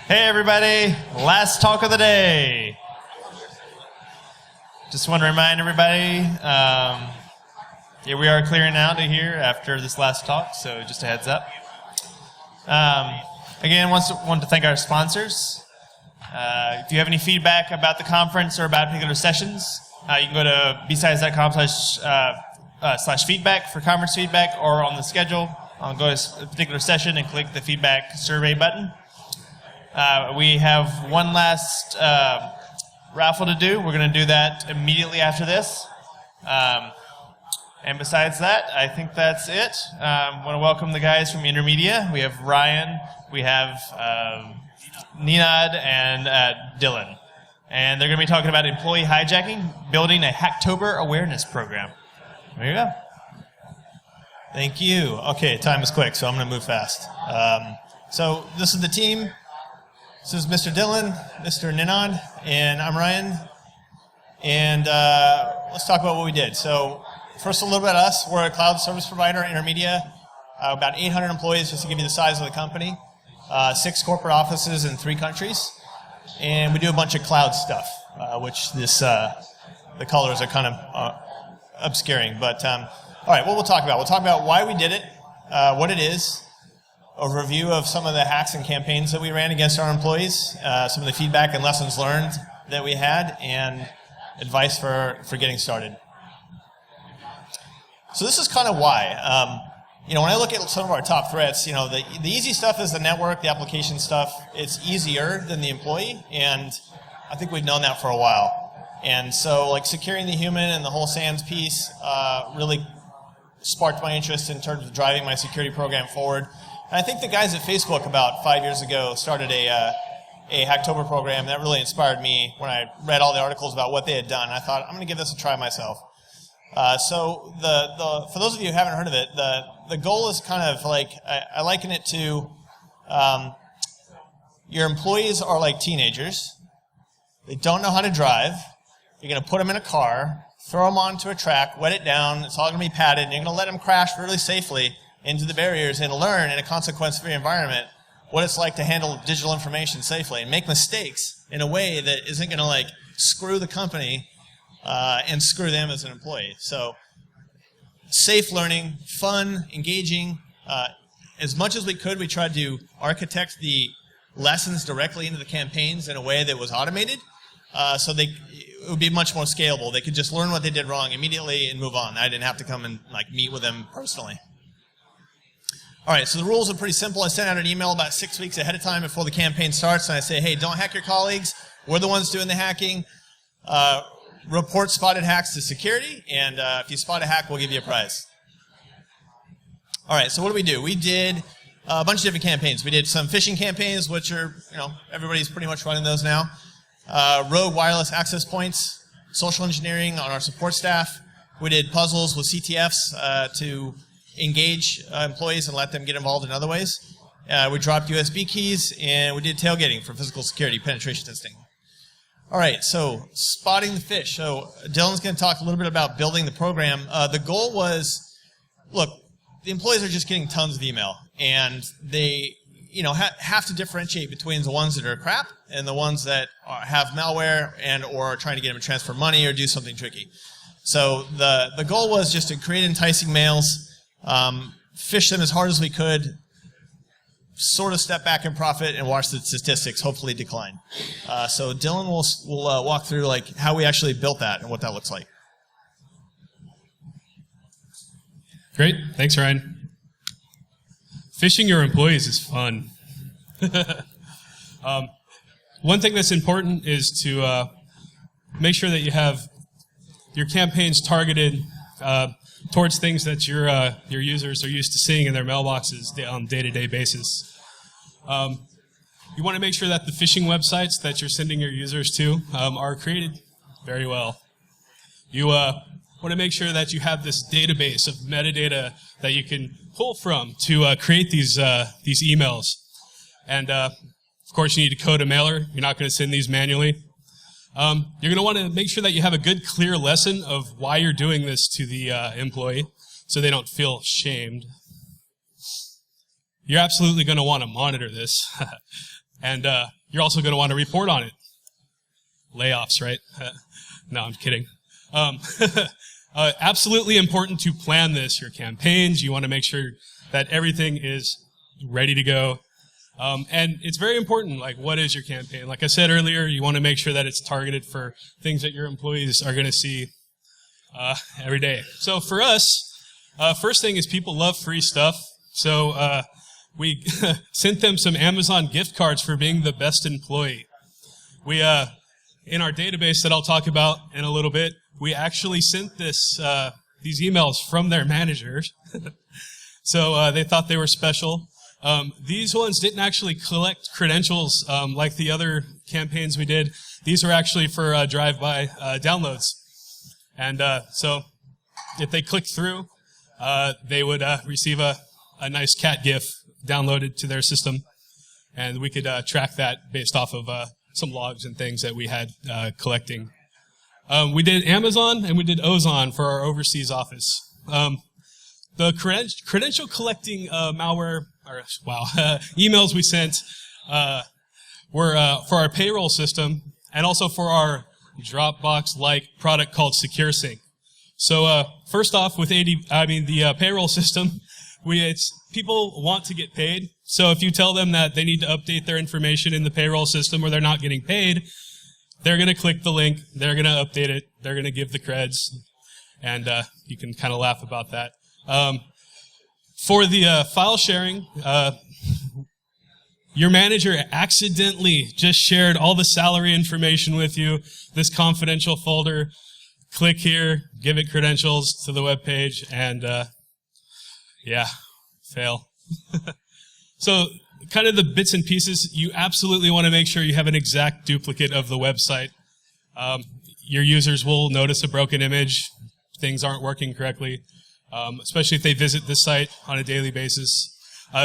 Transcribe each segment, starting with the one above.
Hey everybody, last talk of the day. Just want to remind everybody, we are clearing out of here after this last talk, so just a heads up. Again, want to thank our sponsors. If you have any feedback about the conference or about particular sessions, you can go to bsides.com/feedback for conference feedback, or on the schedule, go to a particular session and click the feedback survey button. We have one last raffle to do. We're going to do that immediately after this. And besides that, I think that's it. I want to welcome the guys from Intermedia. We have Ryan, we have Ninad, and Dylan. And they're going to be talking about Employee Hijacking, building a hacktober awareness program. There you go. Thank you. Okay, time is quick, so I'm going to move fast. So this is the team. This is Mr. Dylan, Mr. Ninad, and I'm Ryan. And let's talk about what we did. So first, a little bit about us. We're a cloud service provider, Intermedia. About 800 employees, just to give you the size of the company. 6 corporate offices in 3 countries. And we do a bunch of cloud stuff, which the colors are kind of obscuring. But all right, what we'll talk about. We'll talk about why we did it, what it is, a review of some of the hacks and campaigns that we ran against our employees, some of the feedback and lessons learned that we had, and advice for getting started. So this is kind of why. When I look at some of our top threats, the easy stuff is the network, the application stuff. It's easier than the employee, and I think we've known that for a while. And so, like, securing the human and the whole SANS piece really sparked my interest in terms of driving my security program forward. And I think the guys at Facebook about 5 years ago started a hacktober program that really inspired me when I read all the articles about what they had done. I thought, I'm going to give this a try myself. So for those of you who haven't heard of it, the goal is kind of like, I liken it to your employees are like teenagers. They don't know how to drive. You're going to put them in a car, throw them onto a track, wet it down, it's all going to be padded, and you're going to let them crash really safely into the barriers and learn in a consequence-free environment what it's like to handle digital information safely and make mistakes in a way that isn't going to screw the company and screw them as an employee. So safe learning, fun, engaging. As much as we could, we tried to architect the lessons directly into the campaigns in a way that was automated, so it would be much more scalable. They could just learn what they did wrong immediately and move on. I didn't have to come and meet with them personally. All right, so the rules are pretty simple. I send out an email about 6 weeks ahead of time before the campaign starts, and I say, hey, don't hack your colleagues. We're the ones doing the hacking. Report spotted hacks to security, and if you spot a hack, we'll give you a prize. All right, so what do? We did a bunch of different campaigns. We did some phishing campaigns, which are, everybody's pretty much running those now. Rogue wireless access points, social engineering on our support staff. We did puzzles with CTFs to engage employees and let them get involved in other ways. We dropped USB keys, and we did tailgating for physical security penetration testing. All right, so spotting the fish. So Dylan's going to talk a little bit about building the program. The goal was, look, the employees are just getting tons of email, and they have to differentiate between the ones that are crap and the ones that have malware and or are trying to get them to transfer money or do something tricky. So the goal was just to create enticing mails, fish them as hard as we could, sort of step back and profit and watch the statistics hopefully decline. So Dylan will walk through how we actually built that and what that looks like. Great. Thanks, Ryan. Phishing your employees is fun. One thing that's important is to make sure that you have your campaigns targeted towards things that your users are used to seeing in their mailboxes on a day-to-day basis. You want to make sure that the phishing websites that you're sending your users to are created very well. You want to make sure that you have this database of metadata that you can pull from to create these emails. And of course, you need to code a mailer. You're not going to send these manually. You're going to want to make sure that you have a good, clear lesson of why you're doing this to the employee so they don't feel shamed. You're absolutely going to want to monitor this. And you're also going to want to report on it. Layoffs, right? No, I'm kidding. Absolutely important to plan this, your campaigns. You want to make sure that everything is ready to go. And it's very important, like, what is your campaign? Like I said earlier, you want to make sure that it's targeted for things that your employees are going to see every day. So for us, first thing is people love free stuff. So we sent them some Amazon gift cards for being the best employee. We, in our database that I'll talk about in a little bit, we actually sent these emails from their managers. So they thought they were special. These ones didn't actually collect credentials like the other campaigns we did. These were actually for drive-by downloads. And so if they clicked through, they would receive a nice cat GIF downloaded to their system. And we could track that based off of some logs and things that we had collecting. We did Amazon and we did Ozon for our overseas office. The credential collecting emails we sent were for our payroll system and also for our Dropbox-like product called SecureSync. So first off, with the payroll system, people want to get paid. So if you tell them that they need to update their information in the payroll system or they're not getting paid, they're going to click the link, they're going to update it, they're going to give the creds, and you can kind of laugh about that. For the file sharing, your manager accidentally just shared all the salary information with you, this confidential folder. Click here, give it credentials to the web page, and fail. So kind of the bits and pieces, you absolutely want to make sure you have an exact duplicate of the website. Your users will notice a broken image, things aren't working correctly, especially if they visit this site on a daily basis.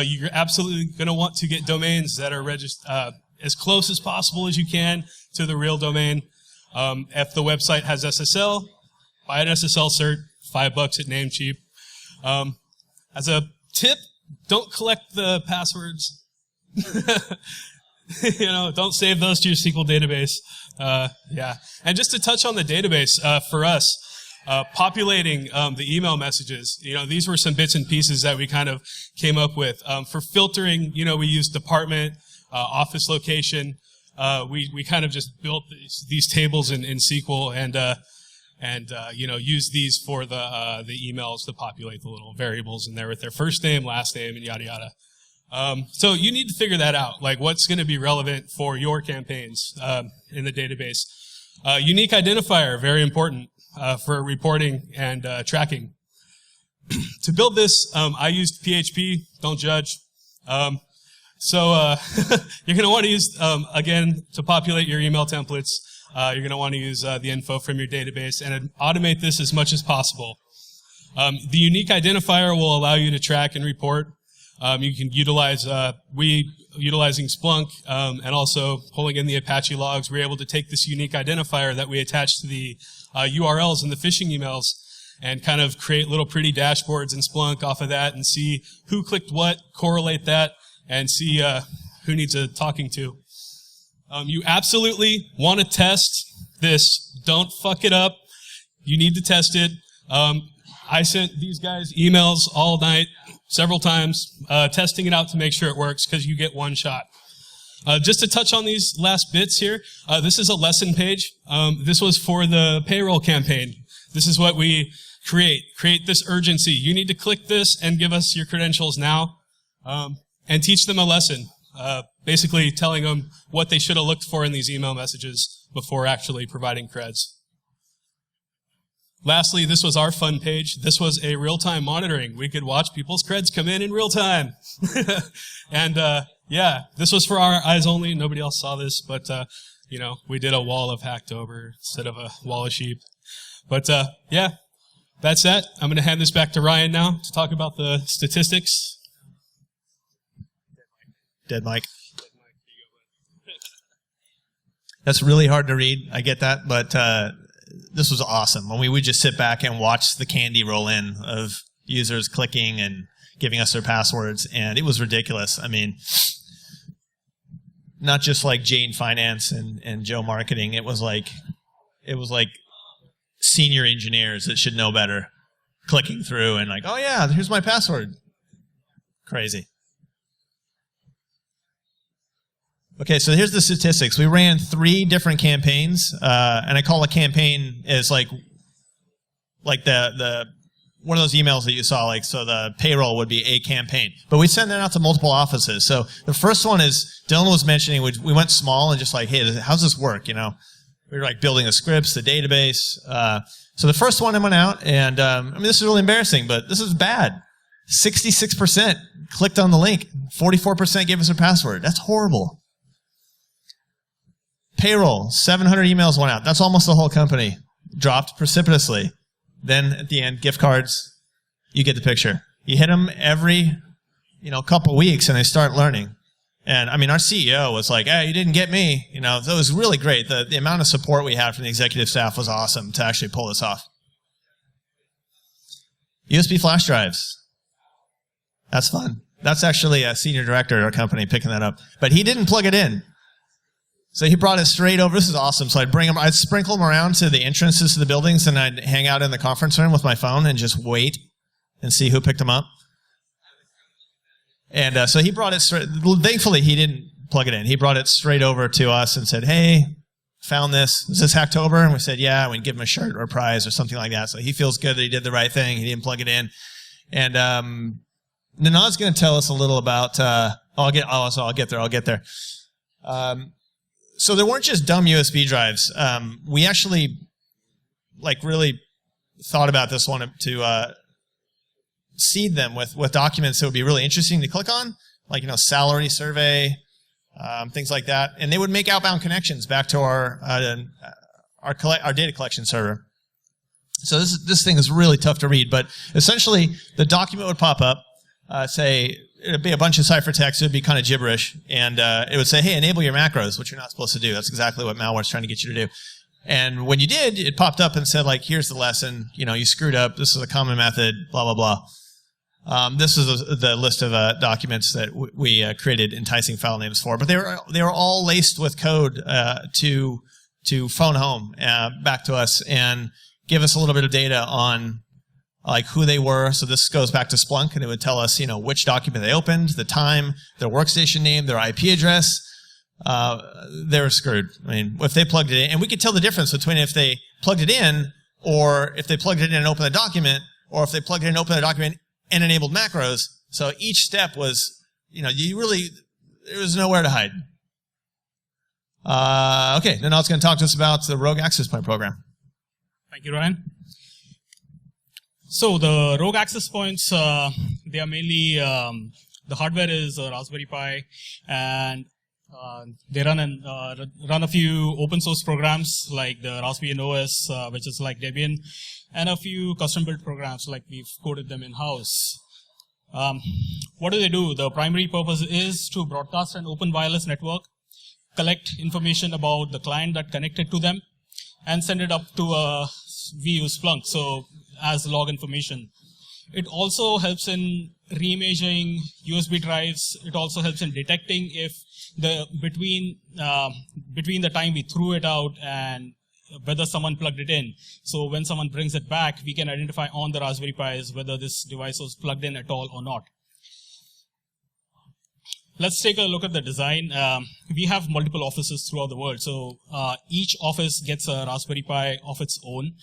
You're absolutely going to want to get domains that are registered as close as possible as you can to the real domain. If the website has SSL, buy an SSL cert, $5 at Namecheap. As a tip, don't collect the passwords. Don't save those to your SQL database. And just to touch on the database, for us, populating the email messages, these were some bits and pieces that we kind of came up with. For filtering, we used department, office location. We kind of just built these tables in SQL and use these for the emails to populate the little variables in there with their first name, last name, and yada yada. So you need to figure that out, like what's going to be relevant for your campaigns in the database. Unique identifier, very important for reporting and tracking. To build this, I used PHP. Don't judge. So you're going to want to use, again, to populate your email templates, you're going to want to use the info from your database and automate this as much as possible. The unique identifier will allow you to track and report. You can utilize, utilizing Splunk and also pulling in the Apache logs, we're able to take this unique identifier that we attach to the URLs in the phishing emails and kind of create little pretty dashboards in Splunk off of that and see who clicked what, correlate that, and see who needs a talking to. You absolutely want to test this. Don't fuck it up. You need to test it. I sent these guys emails all night, several times, testing it out to make sure it works because you get one shot. Just to touch on these last bits here, this is a lesson page. This was for the payroll campaign. This is what we create. Create this urgency. You need to click this and give us your credentials now. And teach them a lesson, basically telling them what they should have looked for in these email messages before actually providing creds. Lastly, this was our fun page. This was a real-time monitoring. We could watch people's creds come in real time. And this was for our eyes only. Nobody else saw this, but we did a wall of hacktober instead of a wall of sheep. But that's that. I'm going to hand this back to Ryan now to talk about the statistics. Dead mic. That's really hard to read. I get that, but this was awesome. I mean, we just sit back and watch the candy roll in of users clicking and giving us their passwords, and it was ridiculous. I mean, not just like Jane Finance and Joe Marketing. It was like senior engineers that should know better clicking through and like, oh yeah, here's my password. Crazy. Okay, so here's the statistics. We ran 3 different campaigns, and I call a campaign is like the one of those emails that you saw, like, so the payroll would be a campaign. But we send that out to multiple offices. So the first one is, Dylan was mentioning, we went small and just like, hey, how's this work, you know? We were like building the scripts, the database. So the first one I went out, and I mean, this is really embarrassing, but this is bad. 66% clicked on the link. 44% gave us their password. That's horrible. Payroll, 700 emails went out. That's almost the whole company. Dropped precipitously. Then at the end, gift cards, you get the picture. You hit them every, couple weeks, and they start learning. And I mean, our CEO was like, hey, you didn't get me. So it was really great. The amount of support we had from the executive staff was awesome to actually pull this off. USB flash drives. That's fun. That's actually a senior director at our company picking that up. But he didn't plug it in. So he brought it straight over. This is awesome. So I'd sprinkle them around to the entrances to the buildings, and I'd hang out in the conference room with my phone and just wait and see who picked them up. And so he brought it straight. Thankfully, he didn't plug it in. He brought it straight over to us and said, hey, found this. Is this Hacktober? And we said, yeah. And we'd give him a shirt or a prize or something like that. So he feels good that he did the right thing. He didn't plug it in. And Ninad's going to tell us a little about. I'll get there. So there weren't just dumb USB drives. We actually really thought about this one to seed them with documents that would be really interesting to click on, like salary survey, things like that, and they would make outbound connections back to our data collection server. So this thing is really tough to read, but essentially the document would pop up, say. It'd be a bunch of ciphertext. It'd be kind of gibberish. And it would say, hey, enable your macros, which you're not supposed to do. That's exactly what malware's trying to get you to do. And when you did, it popped up and said, like, here's the lesson. You screwed up. This is a common method, blah, blah, blah. This is the list of documents that we created enticing file names for. But they were all laced with code to phone home back to us and give us a little bit of data on like who they were. So this goes back to Splunk, and it would tell us, which document they opened, the time, their workstation name, their IP address. They were screwed. I mean, if they plugged it in, and we could tell the difference between if they plugged it in, or if they plugged it in and opened the document, or if they plugged it in and opened the document and enabled macros. So each step was, there was nowhere to hide. Okay, now it's going to talk to us about the Rogue Access Point program. Thank you, Ryan. So the rogue access points, they are mainly, the hardware is a Raspberry Pi, and they run a few open source programs like the Raspbian OS, which is like Debian, and a few custom built programs like we've coded them in-house. What do? The primary purpose is to broadcast an open wireless network, collect information about the client that connected to them, and send it up to we use Splunk. So as log information. It also helps in reimaging USB drives. It also helps in detecting if between the time we threw it out and whether someone plugged it in. So when someone brings it back, we can identify on the Raspberry Pis whether this device was plugged in at all or not. Let's take a look at the design. We have multiple offices throughout the world. So each office gets a Raspberry Pi of its own.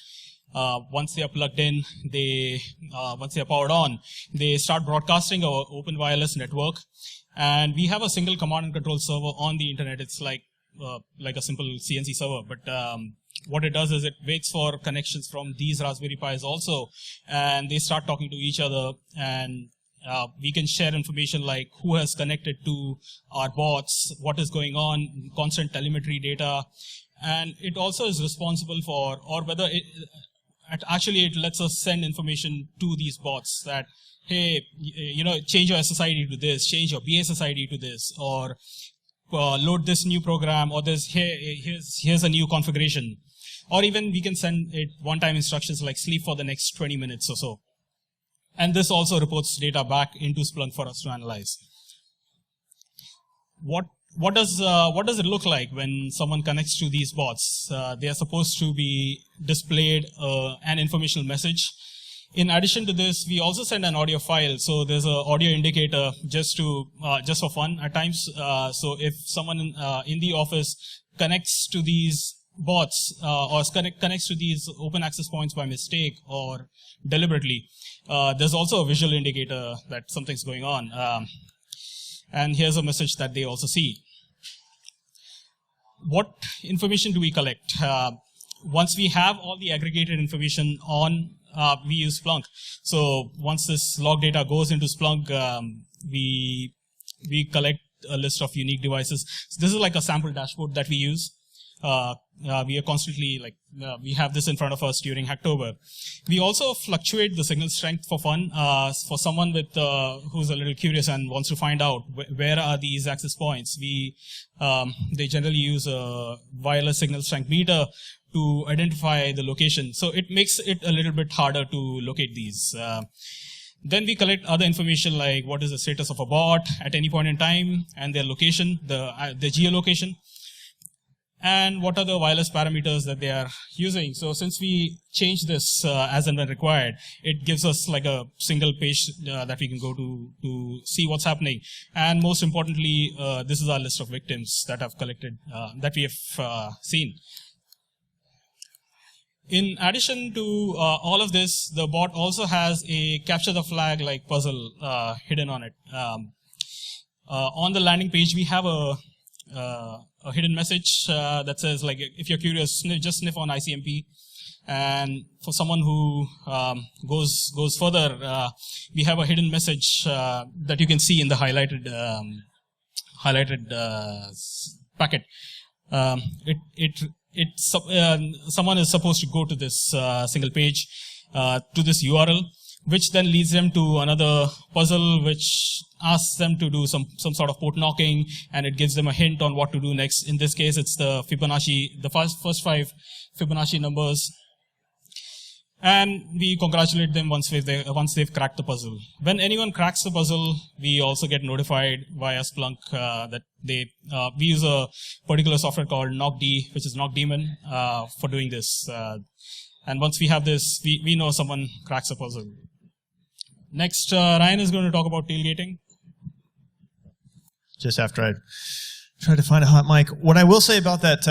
Once they are plugged in, once they are powered on, they start broadcasting our open wireless network. And we have a single command and control server on the internet. It's like a simple CNC server. But what it does is it waits for connections from these Raspberry Pis also. And they start talking to each other. And we can share information like who has connected to our bots, what is going on, constant telemetry data. And it also is responsible for, or whether it lets us send information to these bots that, hey, change your SSID to this, change your BSSID to this, or load this new program, or here's a new configuration. Or even we can send it one-time instructions like sleep for the next 20 minutes or so. And this also reports data back into Splunk for us to analyze. What what does it look like when someone connects to these bots? They are supposed to be displayed an informational message. In addition to this, we also send an audio file. So there's an audio indicator just for fun at times. So if someone in the office connects to these bots or connects to these open access points by mistake or deliberately, there's also a visual indicator that something's going on. And here's a message that they also see. What information do we collect? Once we have all the aggregated information on, we use Splunk. So once this log data goes into Splunk, we collect a list of unique devices. So this is like a sample dashboard that we use. We are constantly we have this in front of us during Hacktober. We also fluctuate the signal strength for fun. For someone with who's a little curious and wants to find out where are these access points, they generally use a wireless signal strength meter to identify the location. So it makes it a little bit harder to locate these. Then we collect other information like what is the status of a bot at any point in time and their location, the geolocation, and what are the wireless parameters that they are using. So since we change this as and when required, it gives us like a single page that we can go to see what's happening. And most importantly, this is our list of victims that I've collected, that we have seen. In addition to all of this, the bot also has a capture the flag like puzzle hidden on it. On the landing page, we have a hidden message that says, like, if you're curious, just sniff on ICMP. And for someone who goes further, we have a hidden message that you can see in the highlighted packet. Someone is supposed to go to this single page, to this URL, which then leads them to another puzzle, which asks them to do some sort of port knocking, and it gives them a hint on what to do next. In this case, it's the Fibonacci, the first 5 Fibonacci numbers. And we congratulate them once they've cracked the puzzle. When anyone cracks the puzzle, we also get notified via Splunk that we use a particular software called KnockD, which is KnockDemon, for doing this. And once we have this, we know someone cracks a puzzle. Next, Ryan is going to talk about tailgating. Just after I tried to find a hot mic. What I will say about that,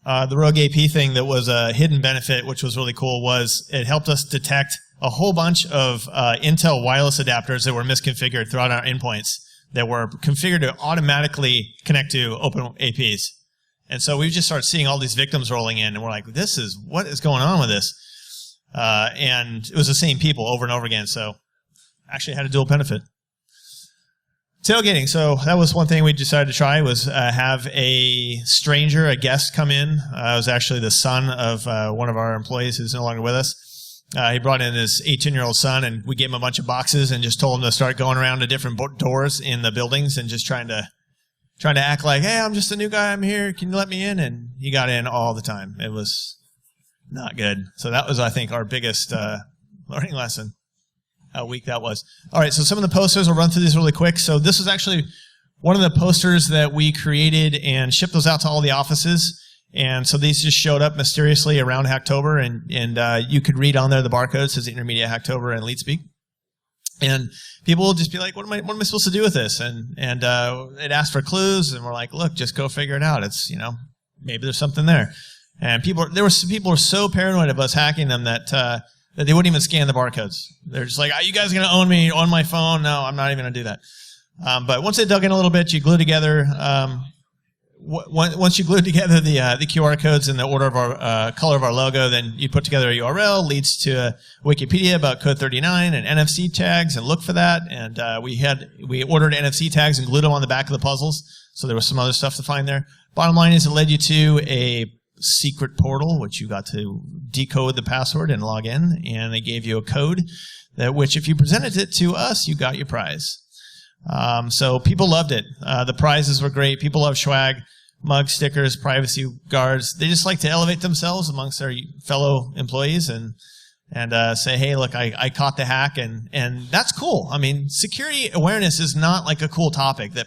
the Rogue AP thing that was a hidden benefit, which was really cool, was it helped us detect a whole bunch of Intel wireless adapters that were misconfigured throughout our endpoints that were configured to automatically connect to open APs. And so we just started seeing all these victims rolling in, and we're like, what is going on with this? And it was the same people over and over again, so actually had a dual benefit. Tailgating. So that was one thing we decided to try, was have a stranger, a guest, come in. It was actually the son of one of our employees who's no longer with us. He brought in his 18-year-old son, and we gave him a bunch of boxes and just told him to start going around to different doors in the buildings and just trying to act like, hey, I'm just a new guy, I'm here, can you let me in? And he got in all the time. It was not good. So that was, I think, our biggest learning lesson. How weak that was. All right, so some of the posters, I'll run through these really quick. So this is actually one of the posters that we created and shipped those out to all the offices. And so these just showed up mysteriously around Hacktober, and you could read on there the barcode, says Intermediate Hacktober and LeetSpeak. And people will just be like, what am I supposed to do with this? And it asked for clues, and we're like, look, just go figure it out. It's, maybe there's something there. And people were so paranoid of us hacking them that they wouldn't even scan the barcodes. They're just like, you guys are going to own me on my phone? No, I'm not even going to do that. But once they dug in a little bit, you glue together, once you glue together the QR codes in the order of our color of our logo, then you put together a URL, leads to Wikipedia about code 39 and NFC tags, and look for that. And we ordered NFC tags and glued them on the back of the puzzles, so there was some other stuff to find there. Bottom line is it led you to a secret portal, which you got to decode the password and log in, and they gave you a code which if you presented it to us, you got your prize. So people loved it. The prizes were great. People love swag, mug stickers, privacy guards. They just like to elevate themselves amongst their fellow employees and say, hey, look, I caught the hack, and that's cool. I mean, security awareness is not like a cool topic that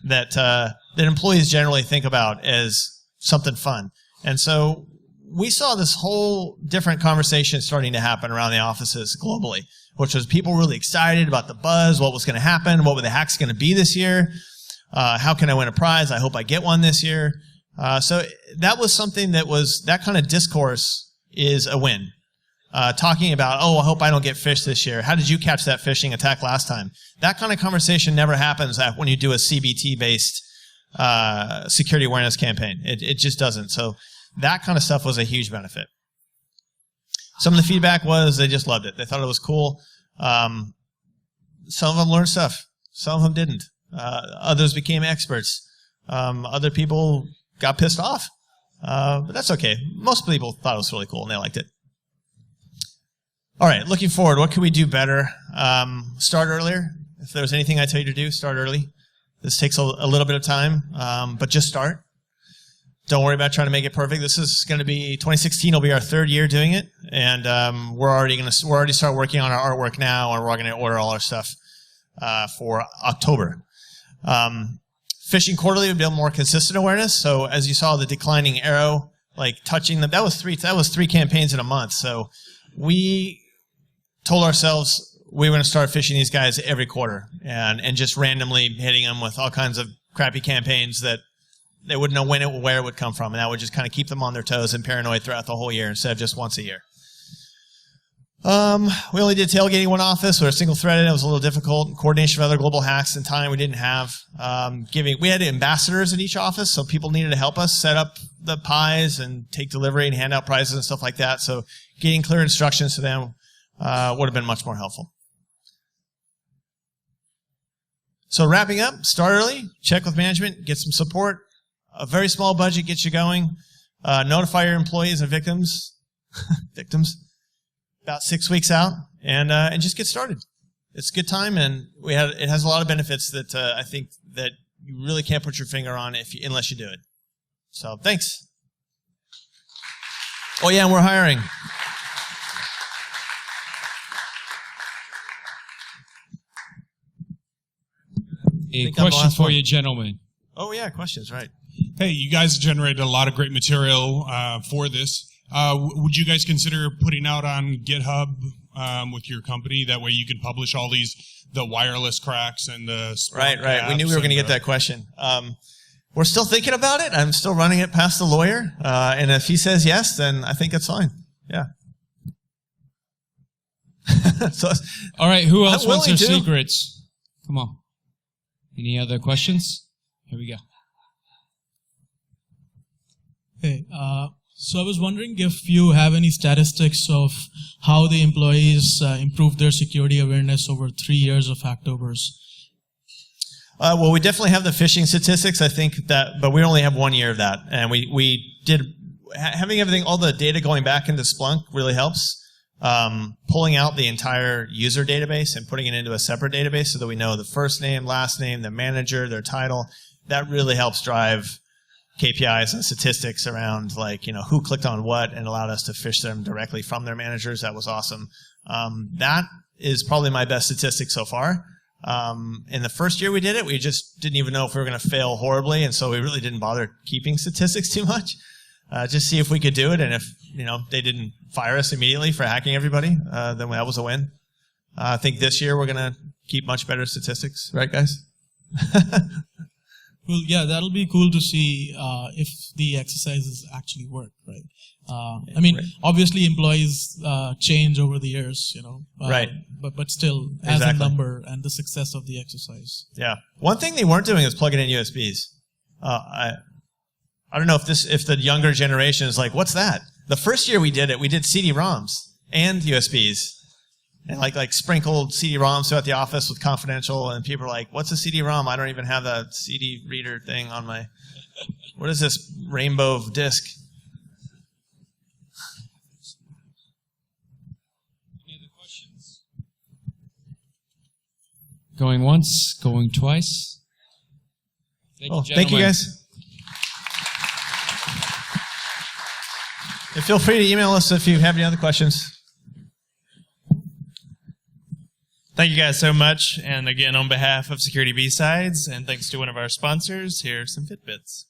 that employees generally think about as something fun. And so we saw this whole different conversation starting to happen around the offices globally, which was people really excited about the buzz, what was going to happen, what were the hacks going to be this year, how can I win a prize, I hope I get one this year. So that was something that kind of discourse is a win. Talking about, oh, I hope I don't get phished this year. How did you catch that phishing attack last time? That kind of conversation never happens when you do a CBT-based security awareness campaign. It just doesn't. So that kind of stuff was a huge benefit. Some of the feedback was they just loved it. They thought it was cool. Some of them learned stuff. Some of them didn't. Others became experts. Other people got pissed off. But that's okay. Most people thought it was really cool and they liked it. All right, looking forward, what can we do better? Start earlier. If there's anything I tell you to do, start early. This takes a little bit of time, but just start. Don't worry about trying to make it perfect. This is going to be 2016 will be our third year doing it, and we're already start working on our artwork now, and we're going to order all our stuff for October. Phishing quarterly would build more consistent awareness. So as you saw, the declining arrow, like touching them, that was three campaigns in a month. So we told ourselves we were going to start phishing these guys every quarter and just randomly hitting them with all kinds of crappy campaigns that they wouldn't know where it would come from, and that would just kind of keep them on their toes and paranoid throughout the whole year instead of just once a year. We only did tailgating one office. We were single-threaded. It was a little difficult. Coordination of other global hacks and time we didn't have. We had ambassadors in each office, so people needed to help us set up the pies and take delivery and hand out prizes and stuff like that. So getting clear instructions to them would have been much more helpful. So wrapping up, start early, check with management, get some support. A very small budget gets you going. Notify your employees and victims about 6 weeks out, and just get started. It's a good time, and it has a lot of benefits that I think that you really can't put your finger on unless you do it. So thanks. Oh yeah, and we're hiring. A question for you, gentlemen. Oh yeah, questions, right. Hey, you guys generated a lot of great material for this. Would you guys consider putting out on GitHub with your company? That way you can publish all the wireless cracks and the Right. We knew we were going to get that question. We're still thinking about it. I'm still running it past the lawyer. And if he says yes, then I think it's fine. Yeah. All right, who else I'm wants their willing to. secrets? Come on. Any other questions? Here we go. Hey, so I was wondering if you have any statistics of how the employees improved their security awareness over 3 years of Hacktobers. Well, we definitely have the phishing statistics. I think that, but we only have 1 year of that, and we did having everything, all the data going back into Splunk really helps. Pulling out the entire user database and putting it into a separate database so that we know the first name, last name, the manager, their title. That really helps drive KPIs and statistics around, like, who clicked on what and allowed us to phish them directly from their managers. That was awesome. That is probably my best statistic so far. In the first year we did it, we just didn't even know if we were going to fail horribly, and so we really didn't bother keeping statistics too much. Just see if we could do it, and if they didn't fire us immediately for hacking everybody, then that was a win. I think this year we're going to keep much better statistics, right, guys? Well, yeah, that'll be cool to see if the exercises actually work, right? Obviously employees change over the years, right. But still, as a number and the success of the exercise. Yeah. One thing they weren't doing is plugging in USBs. I don't know if the younger generation is like, what's that? The first year we did it, we did CD-ROMs and USBs. And like sprinkled CD-ROMs throughout the office with confidential, and people are like, what's a CD-ROM? I don't even have that CD reader thing on my, what is this rainbow disc? Any other questions? Going once, going twice. Thank you, guys. And feel free to email us if you have any other questions. Thank you guys so much. And again, on behalf of Security BSides, and thanks to one of our sponsors, here are some Fitbits.